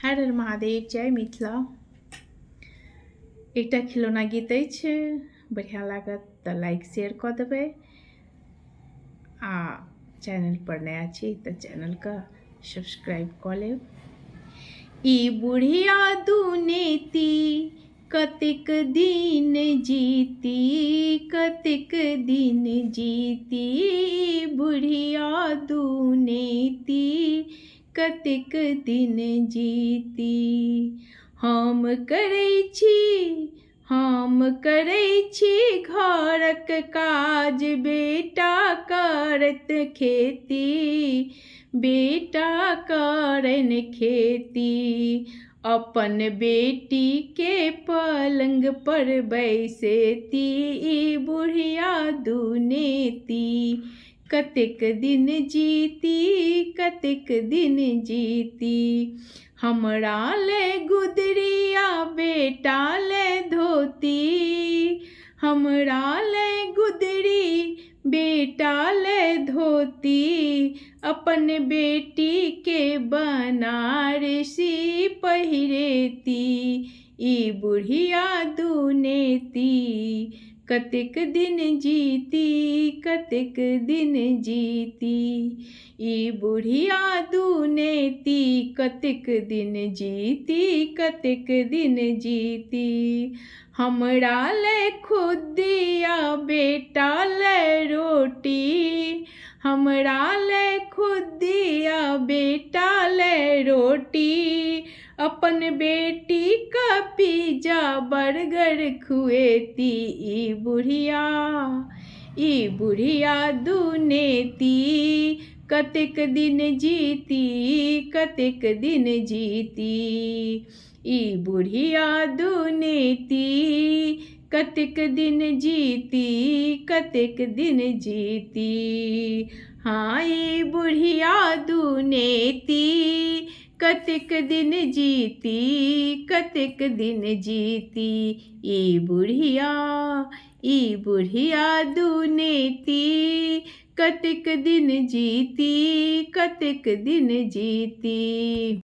हर हर महादेव, जय मिथिला। एकटा खिलौना गीत अछि, बढ़िया लागत तऽ लाइक शेयर कऽ देबै आ चैनल पर नया छी तऽ चैनलके सब्सक्राइब कऽ लेब। ई बुढ़िया दुनेती कतेक दिन जीती, कतेक दिन जीती, बुढ़िया दुनेती कतेक दिन जीती। हम करै छी घरक काज, बेटा करत खेती, बेटा करन खेती। अपन बेटी के पलंग पर बैसेती, ई बुढ़िया दुनेती कतेक दिन जीती, कतेक दिन जीती। हमरा ले गुदरिया बेटा ले धोती, हमरा ले गुदरी बेटा ले धोती। अपन बेटी के बनारसी पहिरेती, ई बुढ़िया दुनेती कतेक दिन जीती, कतेक दिन जीती। ई बुढ़िया दुनेती कतेक दिन जीती, कतेक दिन जीती। हमरा ले खुदिया बेटा ले रोटी, हमरा ले खुदिया बेटा ले रोटी। अपन बेटी का पिज्जा बर्गर खुएती, ई बुढ़िया दुनेती कतेक दिन जीती, कतेक दिन जीती। ई बुढ़िया दुनेती कतेक दिन जीती, कतेक दिन जीती। हाँ, ई बुढ़िया दुनेती कतेक दिन जीती, कतेक दिन जीती। ई बुढ़िया दुनेती कतेक दिन जीती, कतेक दिन जीती।